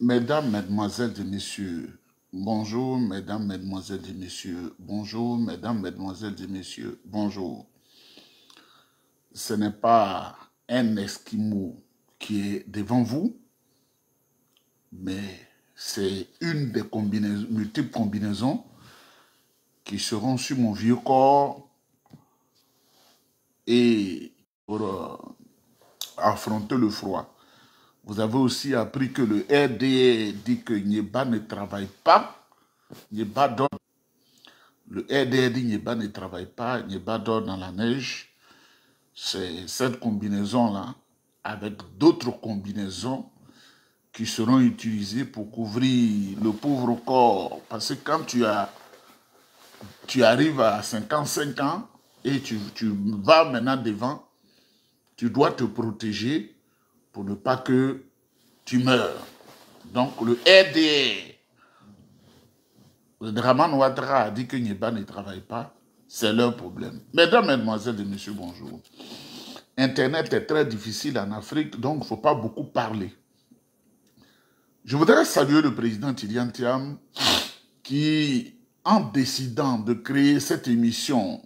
Mesdames, Mesdemoiselles et Messieurs, bonjour. Mesdames, Mesdemoiselles et Messieurs, bonjour. Mesdames, Mesdemoiselles et Messieurs, bonjour. Ce n'est pas un Esquimau qui est devant vous, mais c'est une des multiples combinaisons qui seront sur mon vieux corps et pour affronter le froid. Vous avez aussi appris que le RDA dit que Nyeba ne travaille pas. Nyeba dort. Le RDA dit que Nyeba ne travaille pas. Nyeba dort dans la neige. C'est cette combinaison-là, avec d'autres combinaisons qui seront utilisées pour couvrir le pauvre corps. Parce que quand tu arrives à 55 ans et tu vas maintenant devant, tu dois te protéger pour ne pas que tu meurs. Donc le RDA, le Draman Ouattara a dit que Nyeba ne travaille pas, c'est leur problème. Mesdames, Mesdemoiselles et Messieurs, bonjour. Internet est très difficile en Afrique, donc il ne faut pas beaucoup parler. Je voudrais saluer le président Tidjane Thiam qui, en décidant de créer cette émission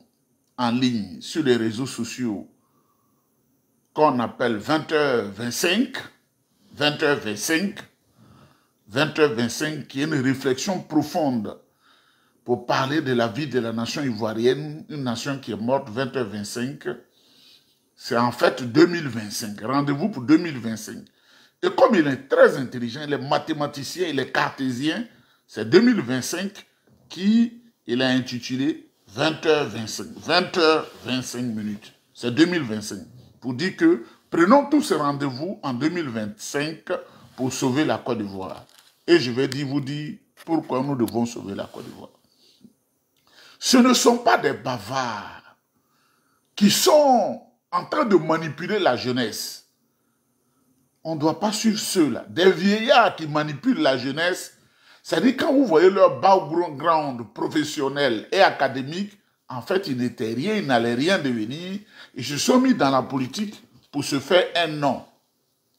en ligne sur les réseaux sociaux qu'on appelle 20h25, 20h25, 20h25, qui est une réflexion profonde pour parler de la vie de la nation ivoirienne, une nation qui est morte 20h25, c'est en fait 2025, rendez-vous pour 2025. Et comme il est très intelligent, il est mathématicien, il est cartésien, c'est 2025 qu'il a intitulé 20h25, 20h25 minutes. C'est 2025. Pour dire que prenons tous ces rendez-vous en 2025 pour sauver la Côte d'Ivoire. Et je vais vous dire pourquoi nous devons sauver la Côte d'Ivoire. Ce ne sont pas des bavards qui sont en train de manipuler la jeunesse. On ne doit pas suivre ceux-là. Des vieillards qui manipulent la jeunesse, c'est-à-dire quand vous voyez leur background professionnel et académique, en fait, ils n'étaient rien, ils n'allaient rien devenir. Ils se sont mis dans la politique pour se faire un nom.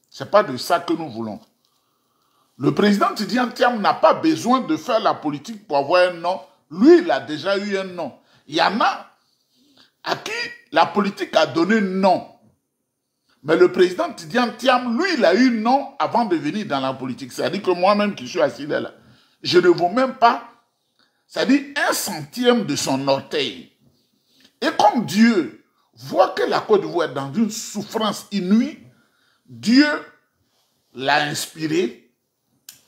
Ce n'est pas de ça que nous voulons. Le président Tidjane Thiam n'a pas besoin de faire la politique pour avoir un nom. Lui, il a déjà eu un nom. Il y en a à qui la politique a donné nom. Mais le président Tidjane Thiam, lui, il a eu nom avant de venir dans la politique. C'est-à-dire que moi-même qui suis assis là, je ne vaux même pas, c'est-à-dire 1/100 de son orteil. Et comme Dieu voit que la Côte d'Ivoire est dans une souffrance inouïe, Dieu l'a inspiré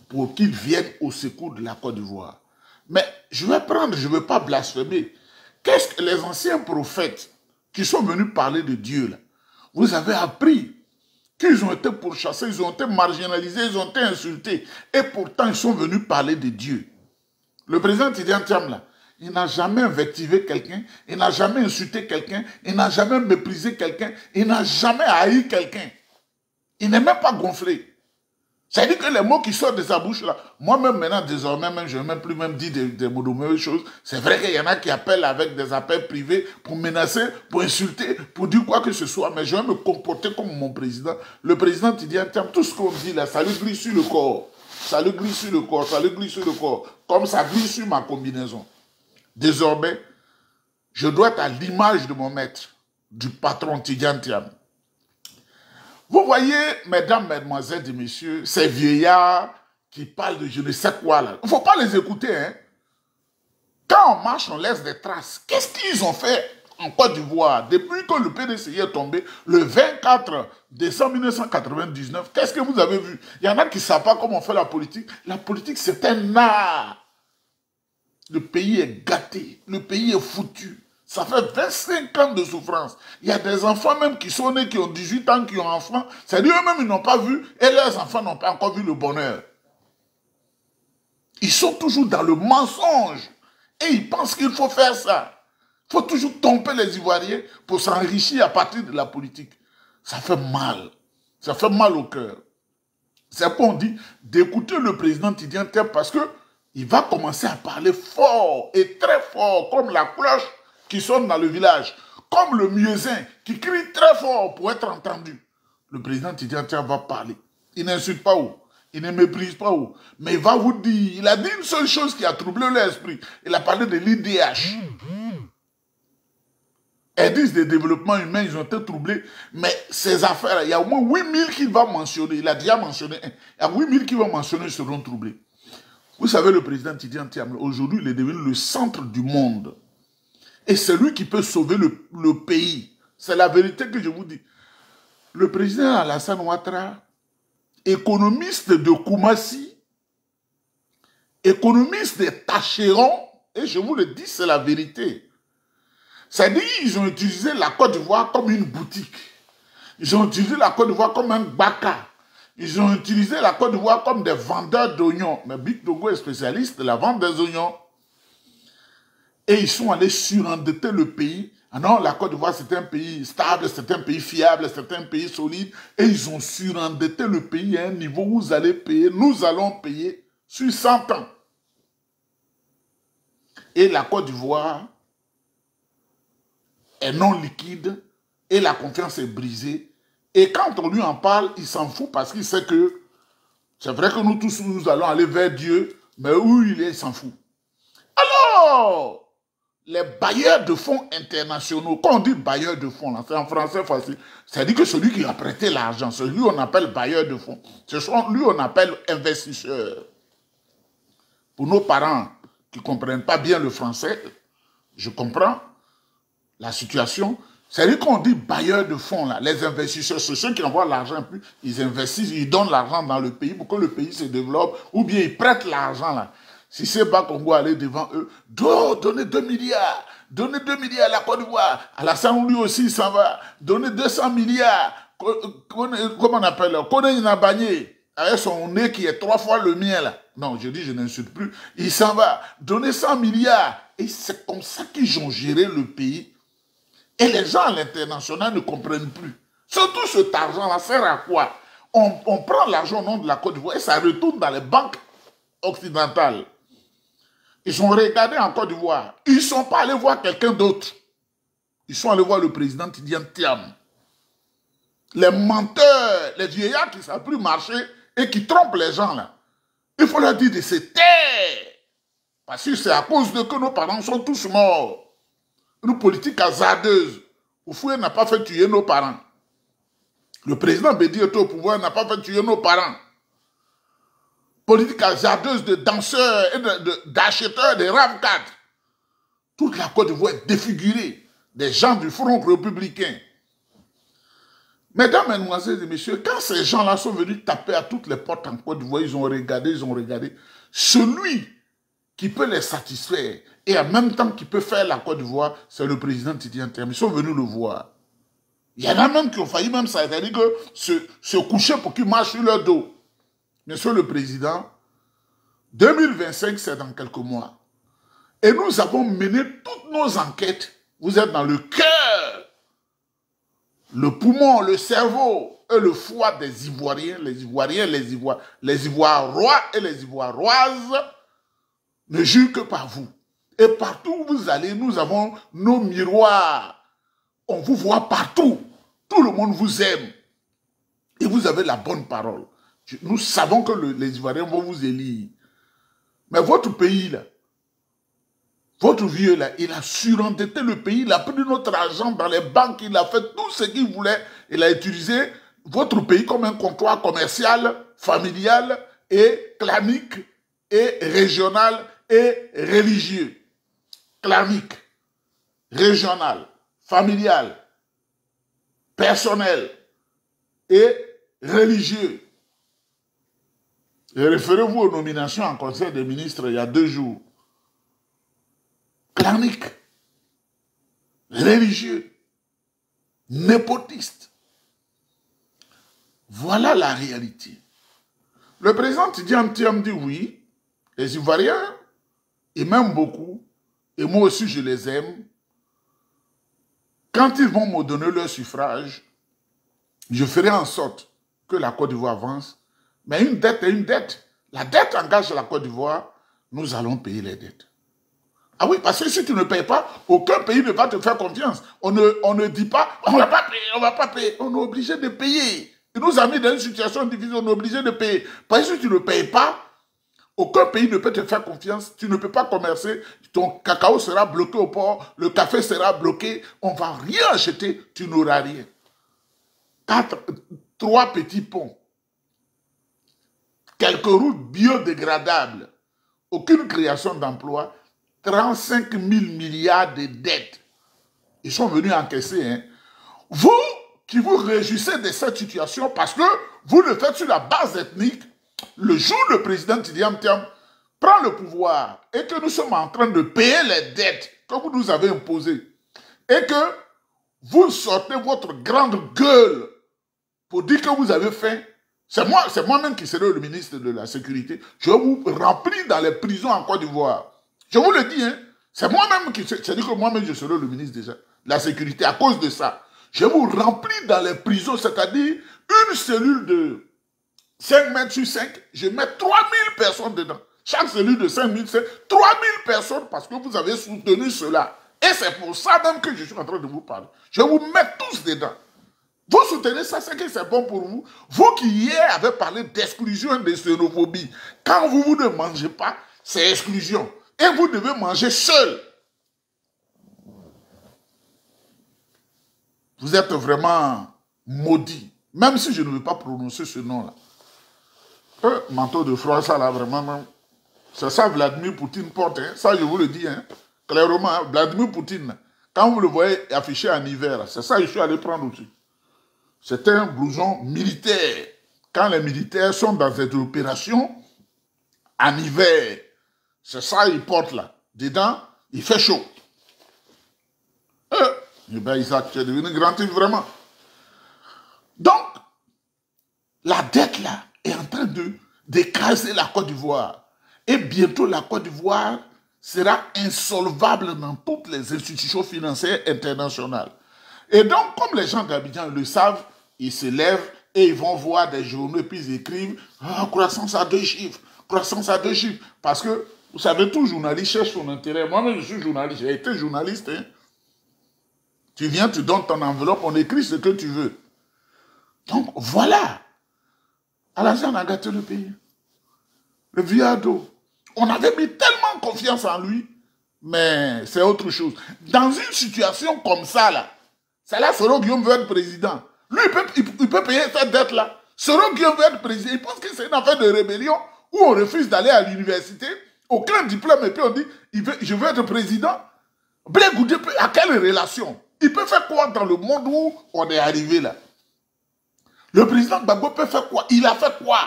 pour qu'il vienne au secours de la Côte d'Ivoire. Mais je ne veux pas blasphémer. Qu'est-ce que les anciens prophètes qui sont venus parler de Dieu là, vous avez appris qu'ils ont été pourchassés, ils ont été marginalisés, ils ont été insultés. Et pourtant, ils sont venus parler de Dieu. Le président Tidjane Thiam, là, il n'a jamais invectivé quelqu'un, il n'a jamais insulté quelqu'un, il n'a jamais méprisé quelqu'un, il n'a jamais haï quelqu'un. Il n'est même pas gonflé. C'est-à-dire que les mots qui sortent de sa bouche, là, moi-même maintenant, désormais, même, je n'ai même plus même dit des mots de mauvaises choses. C'est vrai qu'il y en a qui appellent avec des appels privés pour menacer, pour insulter, pour dire quoi que ce soit, mais je vais me comporter comme mon président. Le président Tidjane Thiam, tout ce qu'on dit là, ça lui glisse sur le corps. Ça lui glisse sur le corps, ça lui glisse sur le corps, comme ça glisse sur ma combinaison. Désormais, je dois être à l'image de mon maître, du patron Tidjane Thiam. Vous voyez, mesdames, mesdemoiselles et messieurs, ces vieillards qui parlent de je ne sais quoi là. Il ne faut pas les écouter. Hein. Quand on marche, on laisse des traces. Qu'est-ce qu'ils ont fait en Côte d'Ivoire depuis que le PDCI est tombé le 24 décembre 1999? Qu'est-ce que vous avez vu? Il y en a qui ne savent pas comment on fait la politique. La politique, c'est un art. Le pays est gâté. Le pays est foutu. Ça fait 25 ans de souffrance. Il y a des enfants même qui sont nés, qui ont 18 ans, qui ont enfants. C'est-à-dire eux-mêmes, ils n'ont pas vu, et leurs enfants n'ont pas encore vu le bonheur. Ils sont toujours dans le mensonge. Et ils pensent qu'il faut faire ça. Il faut toujours tromper les Ivoiriens pour s'enrichir à partir de la politique. Ça fait mal. Ça fait mal au cœur. C'est pourquoi on dit d'écouter le président Tidjane Thiam parce qu'il va commencer à parler fort et très fort, comme la cloche qui sonne dans le village, comme le muezzin qui crie très fort pour être entendu. Le président Tidjane Thiam va parler. Il n'insulte pas où? Il ne méprise pas où. Mais il va vous dire, il a dit une seule chose qui a troublé l'esprit. Il a parlé de l'IDH. Indice de développement humain, ils ont été troublés. Mais ces affaires, il y a au moins 8000 qu'il va mentionner. Il a déjà mentionné un. Il y a 8000 qui vont mentionner seront troublés. Vous savez, le président Tidiane Tiamla, aujourd'hui, il est devenu le centre du monde. Et c'est lui qui peut sauver le pays. C'est la vérité que je vous dis. Le président Alassane Ouattara, économiste de Koumassi, économiste de Tacheron, et je vous le dis, c'est la vérité. C'est-à-dire qu'ils ont utilisé la Côte d'Ivoire comme une boutique. Ils ont utilisé la Côte d'Ivoire comme un baka. Ils ont utilisé la Côte d'Ivoire comme des vendeurs d'oignons. Mais Big Togo est spécialiste de la vente des oignons. Et ils sont allés surendetter le pays. Ah non, la Côte d'Ivoire, c'est un pays stable, c'est un pays fiable, c'est un pays solide. Et ils ont surendetté le pays à un niveau où vous allez payer, nous allons payer sur 100 ans. Et la Côte d'Ivoire est non liquide et la confiance est brisée. Et quand on lui en parle, il s'en fout parce qu'il sait que c'est vrai que nous tous, nous allons aller vers Dieu, mais où il est, il s'en fout. Alors, les bailleurs de fonds internationaux, quand on dit bailleurs de fonds, c'est en français facile, c'est-à-dire que celui qui a prêté l'argent, celui qu'on appelle bailleur de fonds, lui on appelle investisseur. Pour nos parents qui ne comprennent pas bien le français, je comprends la situation. C'est-à-dire qu'on dit bailleurs de fonds, là, les investisseurs, c'est ceux qui envoient l'argent, puis ils investissent, ils donnent l'argent dans le pays pour que le pays se développe, ou bien ils prêtent l'argent là. Si c'est pas qu'on va aller devant eux, donnez 2 milliards, donnez 2 milliards à la Côte d'Ivoire, Alassane lui aussi il s'en va, donnez 200 milliards, comment on appelle, Kone Inabagné, avec son nez qui est 3 fois le mien là. Non, je dis, je n'insulte plus, il s'en va, donnez 100 milliards. Et c'est comme ça qu'ils ont géré le pays. Et les gens à l'international ne comprennent plus. Surtout cet argent-là sert à quoi? On prend l'argent au nom de la Côte d'Ivoire et ça retourne dans les banques occidentales. Ils sont regardés en Côte d'Ivoire. Ils ne sont pas allés voir quelqu'un d'autre. Ils sont allés voir le président Tidiane Tiam. Les menteurs, les vieillards qui ne savent plus marcher et qui trompent les gens là. Il faut leur dire de se taire. Parce que c'est à cause de que nos parents sont tous morts. Une politique hasardeuse. Oufoué n'a pas fait tuer nos parents. Le président Bédi était au pouvoir, n'a pas fait tuer nos parents. Politique hasardeuse de danseurs et d'acheteurs de RAV4. Toute la Côte d'Ivoire est défigurée. Des gens du Front républicain. Mesdames, Mesdemoiselles et Messieurs, quand ces gens-là sont venus taper à toutes les portes en Côte d'Ivoire, ils ont regardé. Celui qui peut les satisfaire et en même temps qui peut faire la Côte d'Ivoire, c'est le président Tidiane Tiam. Ils sont venus le voir. Il y en a même qui ont failli même ça, c'est-à-dire que se coucher pour qu'ils marchent sur leur dos. Monsieur le Président, 2025, c'est dans quelques mois. Et nous avons mené toutes nos enquêtes. Vous êtes dans le cœur, le poumon, le cerveau et le foie des Ivoiriens, les Ivoirois et les Ivoiroises ne jurent que par vous. Et partout où vous allez, nous avons nos miroirs. On vous voit partout. Tout le monde vous aime. Et vous avez la bonne parole. Nous savons que les Ivoiriens vont vous élire. Mais votre pays, là, votre vieux, là, il a surendetté le pays, il a pris notre argent dans les banques, il a fait tout ce qu'il voulait. Il a utilisé votre pays comme un comptoir commercial, familial et clanique et régional et religieux. Clanique, régional, familial, personnel et religieux. Et référez-vous aux nominations en Conseil des ministres il y a 2 jours. Clanique, religieux, népotiste. Voilà la réalité. Le président Tidiane Tiam dit oui, les Ivoiriens, ils m'aiment beaucoup, et moi aussi je les aime. Quand ils vont me donner leur suffrage, je ferai en sorte que la Côte d'Ivoire avance. Mais une dette est une dette. La dette engage la Côte d'Ivoire, nous allons payer les dettes. Ah oui, parce que si tu ne payes pas, aucun pays ne va te faire confiance. On ne dit pas, on ne va pas payer, on ne va pas payer. On est obligé de payer. Il nous a mis dans une situation difficile, on est obligé de payer. Parce que si tu ne payes pas, aucun pays ne peut te faire confiance, tu ne peux pas commercer, ton cacao sera bloqué au port, le café sera bloqué, on ne va rien acheter, tu n'auras rien. 3 petits ponts, quelques routes biodégradables, aucune création d'emploi, 35 000 milliards de dettes. Ils sont venus encaisser. Hein. Vous qui vous réjouissez de cette situation parce que vous le faites sur la base ethnique, le jour où le président Tidjane Thiam prend le pouvoir et que nous sommes en train de payer les dettes que vous nous avez imposées et que vous sortez votre grande gueule pour dire que vous avez faim, c'est moi-même qui serai le ministre de la Sécurité. Je vais vous remplir dans les prisons en Côte d'Ivoire. Je vous le dis, hein, c'est moi-même qui... C'est-à-dire que moi-même, je serai le ministre de la Sécurité à cause de ça. Je vais vous remplir dans les prisons, c'est-à-dire une cellule de 5 mètres sur 5, je mets 3000 personnes dedans. Chaque cellule de 5 000, c'est 3000 personnes parce que vous avez soutenu cela. Et c'est pour ça même que je suis en train de vous parler. Je vais vous mettre tous dedans. Vous soutenez ça, c'est que c'est bon pour vous. Vous qui hier avez parlé d'exclusion et de xénophobie, quand vous ne mangez pas, c'est exclusion. Et vous devez manger seul. Vous êtes vraiment maudit. Même si je ne veux pas prononcer ce nom-là. Manteau de froid, ça là, vraiment, c'est ça Vladimir Poutine porte. Hein. Ça, je vous le dis, hein. Clairement, hein. Vladimir Poutine, quand vous le voyez affiché en hiver, c'est ça que je suis allé prendre aussi. C'est un blouson militaire. Quand les militaires sont dans cette opération, en hiver, c'est ça qu'ils portent là. Dedans, il fait chaud. Eh bien, Isaac, tu es devenu grand type vraiment. Donc, la dette là est en train d'écraser la Côte d'Ivoire. Et bientôt, la Côte d'Ivoire sera insolvable dans toutes les institutions financières internationales. Et donc, comme les gens d'Abidjan le savent, ils se lèvent et ils vont voir des journaux et puis ils écrivent « croissance à 2 chiffres, croissance à 2 chiffres ». Parce que, vous savez, tout journaliste cherche son intérêt. Moi-même, je suis journaliste, j'ai été journaliste. Hein. Tu viens, tu donnes ton enveloppe, on écrit ce que tu veux. Donc, voilà. Alassane a gâté le pays. Le vieux ado. On avait mis tellement confiance en lui, mais c'est autre chose. Dans une situation comme ça, là, c'est là Soro Guillaume veut être président. Lui, il peut payer cette dette-là. Soro Guillaume veut être président. Il pense que c'est une affaire de rébellion où on refuse d'aller à l'université, aucun diplôme, et puis on dit, je veux être président. Blé Goudé, à quelle relation? Il peut faire quoi dans le monde où on est arrivé là? Le président Gbagbo peut faire quoi? Il a fait quoi?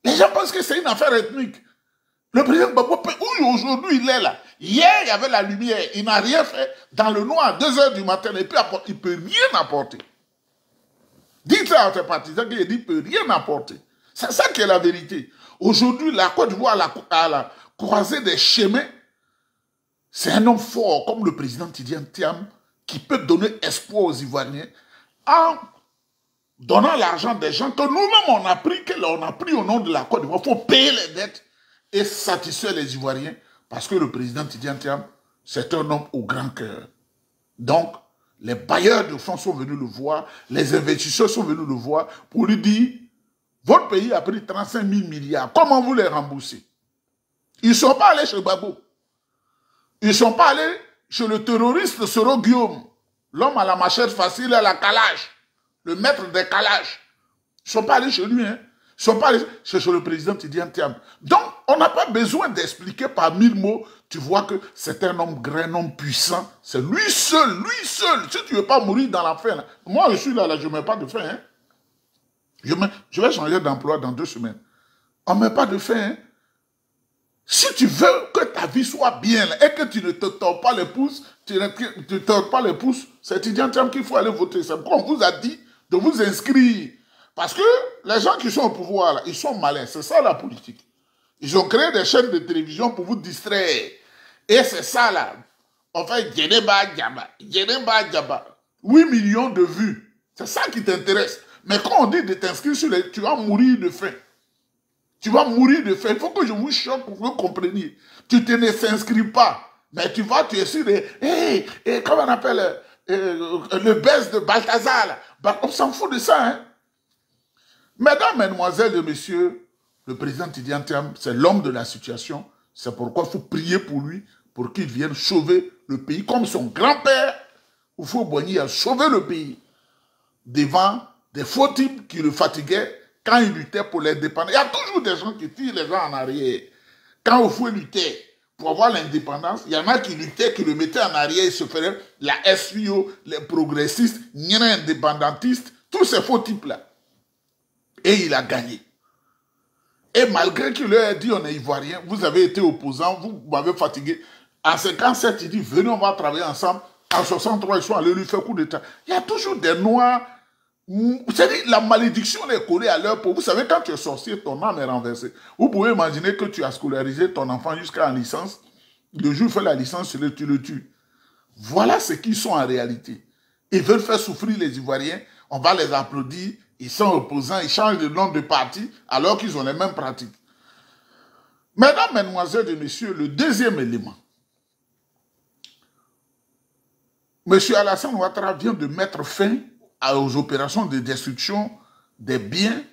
Les gens pensent que c'est une affaire ethnique. Le président Gbagbo peut... Où aujourd'hui il est là? Hier, il y avait la lumière. Il n'a rien fait. Dans le noir, à 2 h du matin, il ne peut rien apporter. Dites ça à ses partisans qu'il dit qu'il ne peut rien apporter. C'est ça qui est la vérité. Aujourd'hui, la Côte d'Ivoire à la croisée des chemins, c'est un homme fort comme le président Tidjane Thiam qui peut donner espoir aux Ivoiriens en donnant l'argent des gens que nous-mêmes on a pris au nom de la Côte d'Ivoire. Il faut payer les dettes et satisfaire les Ivoiriens parce que le président Tidjane Thiam, c'est un homme au grand cœur. Donc, les bailleurs de fonds sont venus le voir, les investisseurs sont venus le voir pour lui dire, votre pays a pris 35 000 milliards, comment vous les remboursez? Ils ne sont pas allés chez Gbagbo. Ils ne sont pas allés chez le terroriste Soro Guillaume, l'homme à la machette facile et à la calage, le maître des calages. Ils ne sont pas allés chez lui, hein. Ils ne sont pas allés chez le président Tidjane Thiam. Donc, on n'a pas besoin d'expliquer par 1000 mots. Tu vois que c'est un homme grand, un homme puissant. C'est lui seul, lui seul. Si tu ne veux pas mourir dans la faim, là. Moi je suis là, je ne mets pas de faim. Hein. Je vais changer d'emploi dans 2 semaines. On ne met pas de faim. Hein. Si tu veux que ta vie soit bien là, et que tu ne te tords pas les pouces, c'est Tidjane Thiam qu'il faut aller voter. C'est pourquoi on vous a dit de vous inscrire. Parce que les gens qui sont au pouvoir, là, ils sont malins. C'est ça la politique. Ils ont créé des chaînes de télévision pour vous distraire. Et c'est ça là. On fait Djeneba Djaba. 8 millions de vues. C'est ça qui t'intéresse. Mais quand on dit de t'inscrire sur les... Tu vas mourir de faim. Tu vas mourir de faim. Il faut que je vous choque pour que vous compreniez. Tu ne s'inscris pas. Mais tu es sur les... comment on appelle le baisse de Balthazar là. Bah, on s'en fout de ça. Hein. Mesdames, mesdemoiselles et messieurs, le président Tidjane Thiam, c'est l'homme de la situation. C'est pourquoi il faut prier pour lui, pour qu'il vienne sauver le pays, comme son grand-père, Houphouët-Boigny, a sauvé le pays devant des faux types qui le fatiguaient quand il luttait pour l'indépendance. Il y a toujours des gens qui tirent les gens en arrière. Quand Houphouët luttait pour avoir l'indépendance, il y en a qui luttaient, qui le mettaient en arrière, ils se faisaient la SFIO, les progressistes, les indépendantistes, tous ces faux types-là. Et il a gagné. Et malgré qu'il leur ait dit, on est ivoirien, vous avez été opposant, vous m'avez fatigué. En 57, il dit, venez, on va travailler ensemble. En 63, ils sont allés lui faire coup d'État. Il y a toujours des noirs. C'est-à-dire, la malédiction est collée à leur peau. Vous savez, quand tu es sorcier, ton âme est renversée. Vous pouvez imaginer que tu as scolarisé ton enfant jusqu'à la licence. Le jour où il fait la licence, tu le tues. Voilà ce qu'ils sont en réalité. Ils veulent faire souffrir les Ivoiriens. On va les applaudir. Ils sont opposants. Ils changent de nom de parti alors qu'ils ont les mêmes pratiques. Mesdames, mesdemoiselles et messieurs, le deuxième élément. M. Alassane Ouattara vient de mettre fin aux opérations de destruction des biens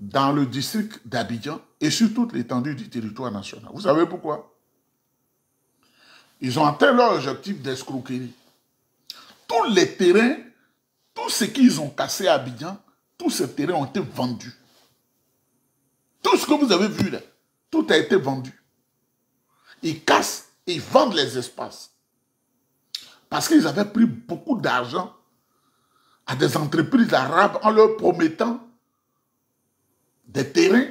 dans le district d'Abidjan et sur toute l'étendue du territoire national. Vous savez pourquoi? Ils ont atteint leur objectif d'escroquerie. Tous les terrains, tout ce qu'ils ont cassé à Abidjan, tous ces terrains ont été vendus. Tout ce que vous avez vu là, tout a été vendu. Ils cassent et ils vendent les espaces. Parce qu'ils avaient pris beaucoup d'argent à des entreprises arabes en leur promettant des terrains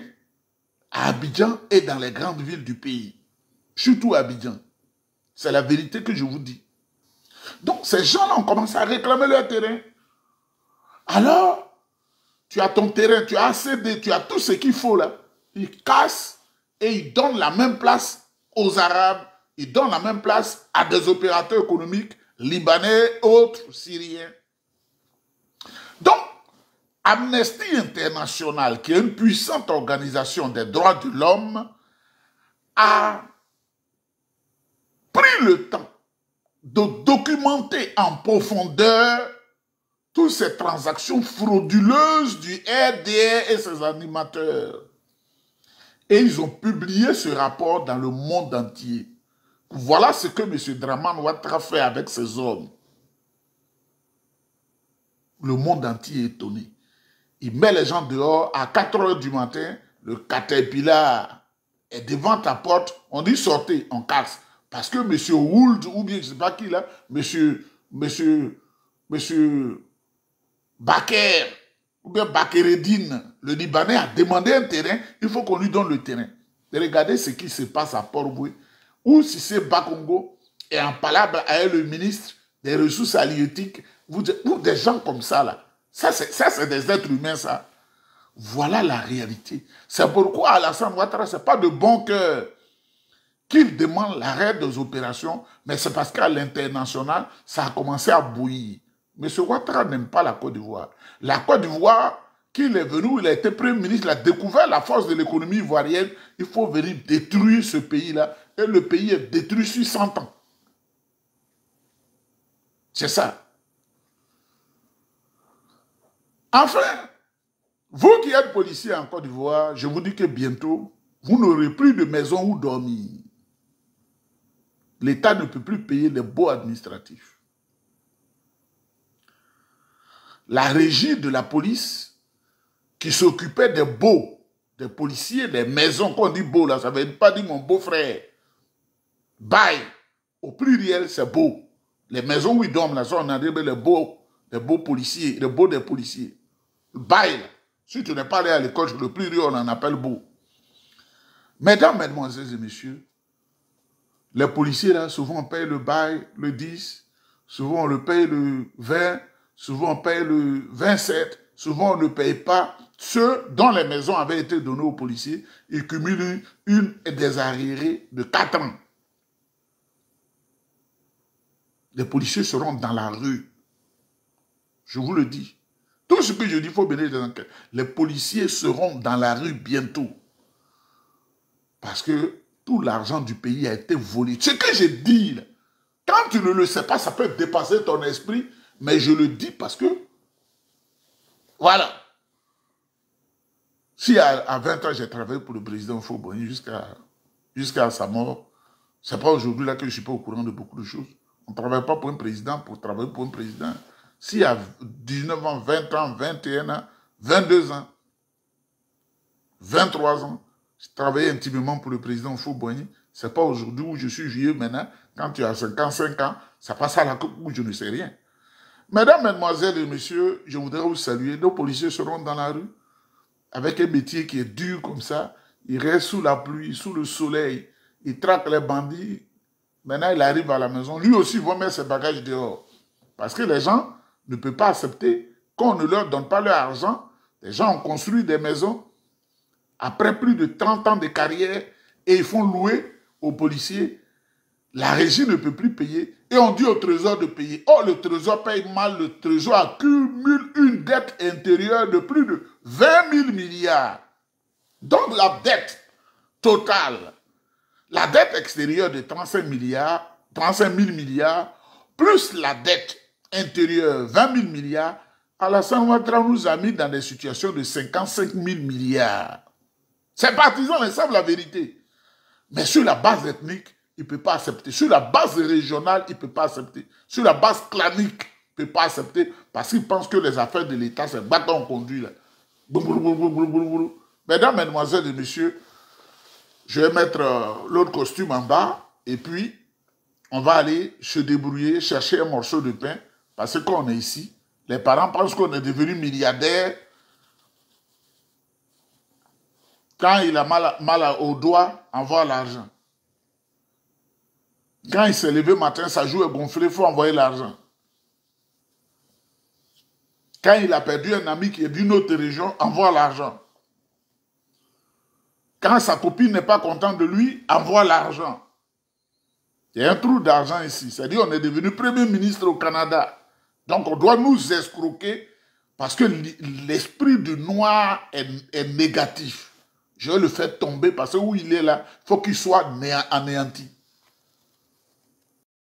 à Abidjan et dans les grandes villes du pays. Surtout à Abidjan. C'est la vérité que je vous dis. Donc ces gens-là ont commencé à réclamer leur terrain. Alors, tu as ton terrain, tu as ACD, tu as tout ce qu'il faut là. Ils cassent et ils donnent la même place aux Arabes. Ils donnent la même place à des opérateurs économiques libanais, autres, syriens. Donc, Amnesty International, qui est une puissante organisation des droits de l'homme, a pris le temps de documenter en profondeur toutes ces transactions frauduleuses du RDR et ses animateurs. Et ils ont publié ce rapport dans le monde entier. Voilà ce que M. Dramane Ouattara fait avec ses hommes. Le monde entier est étonné. Il met les gens dehors à 4 h du matin, le caterpillar est devant ta porte, on dit sortez, on casse. Parce que M. Would, ou bien je ne sais pas qui là, M. Baker, ou bien Bakereddine, le Libanais a demandé un terrain, il faut qu'on lui donne le terrain. Et regardez ce qui se passe à Port-Boué, où si c'est Bakongo est en palabre avec le ministre des Ressources halieutiques, ou des gens comme ça là. Ça c'est des êtres humains ça. Voilà la réalité. C'est pourquoi Alassane Ouattara, ce n'est pas de bon cœur qu'il demande l'arrêt des opérations, mais c'est parce qu'à l'international, ça a commencé à bouillir. M. Ouattara n'aime pas la Côte d'Ivoire. La Côte d'Ivoire, qu'il est venu, il a été Premier ministre, il a découvert la force de l'économie ivoirienne. Il faut venir détruire ce pays-là. Et le pays est détruit sur 100 ans. C'est ça. Enfin, vous qui êtes policier en Côte d'Ivoire, je vous dis que bientôt, vous n'aurez plus de maison où dormir. L'État ne peut plus payer les baux administratifs. La régie de la police qui s'occupait des baux, des policiers, des maisons, quand on dit beau là, ça ne veut pas dire mon beau-frère. Bail, au pluriel, c'est beau. Les maisons où ils dorment là, ça on a dit les beaux policiers, les beaux des policiers. Bail, là. Si tu n'es pas allé à l'école, le pluriel on en appelle beau. Mesdames, mesdemoiselles et messieurs, les policiers là, souvent on paye le bail le 10, souvent on le paye le 20, souvent on paye le 27, souvent on ne paye pas. Ceux dont les maisons avaient été données aux policiers, ils cumulent une des arriérés de 4 ans. Les policiers seront dans la rue. Je vous le dis. Tout ce que je dis, il faut mener des enquêtes. Les policiers seront dans la rue bientôt. Parce que tout l'argent du pays a été volé. Ce que je dis, là, quand tu ne le sais pas, ça peut dépasser ton esprit, mais je le dis parce que, voilà. Si à 20 ans, j'ai travaillé pour le président Faure-Boigny jusqu'à sa mort, ce n'est pas aujourd'hui là que je ne suis pas au courant de beaucoup de choses. On ne travaille pas pour un président pour travailler pour un président. Si à 19 ans, 20 ans, 21 ans, 22 ans, 23 ans, je travaillais intimement pour le président Faure-Boigny, ce n'est pas aujourd'hui où je suis vieux maintenant, quand tu as 55 ans, ça passe à la coupe où je ne sais rien. Mesdames, mesdemoiselles et messieurs, je voudrais vous saluer. Nos policiers seront dans la rue avec un métier qui est dur comme ça. Ils restent sous la pluie, sous le soleil. Ils traquent les bandits. Maintenant, il arrive à la maison. Lui aussi va mettre ses bagages dehors. Parce que les gens ne peuvent pas accepter qu'on ne leur donne pas leur argent. Les gens ont construit des maisons après plus de 30 ans de carrière et ils font louer aux policiers. La régie ne peut plus payer et on dit au trésor de payer. Oh, le trésor paye mal, le trésor accumule une dette intérieure de plus de 20 000 milliards. Donc la dette totale, la dette extérieure de 35 000 milliards, plus la dette intérieure 20 000 milliards, Alassane Ouattara nous a mis dans des situations de 55 000 milliards. Ses partisans le savent la vérité. Mais sur la base ethnique, il ne peut pas accepter. Sur la base régionale, il ne peut pas accepter. Sur la base clanique, il ne peut pas accepter parce qu'il pense que les affaires de l'État, c'est bâton conduit. Là. Mesdames, mesdemoiselles et messieurs, je vais mettre l'autre costume en bas et puis on va aller se débrouiller, chercher un morceau de pain parce que quand on est ici, les parents pensent qu'on est devenu milliardaire. Quand il a mal au doigt, envoie l'argent. Quand il s'est levé matin, sa joue est gonflée, il faut envoyer l'argent. Quand il a perdu un ami qui est d'une autre région, envoie l'argent. Quand sa copine n'est pas contente de lui, envoie l'argent. Il y a un trou d'argent ici. C'est-à-dire qu'on est devenu Premier ministre au Canada. Donc on doit nous escroquer parce que l'esprit du noir est négatif. Je vais le faire tomber parce que où il est là, il faut qu'il soit anéanti.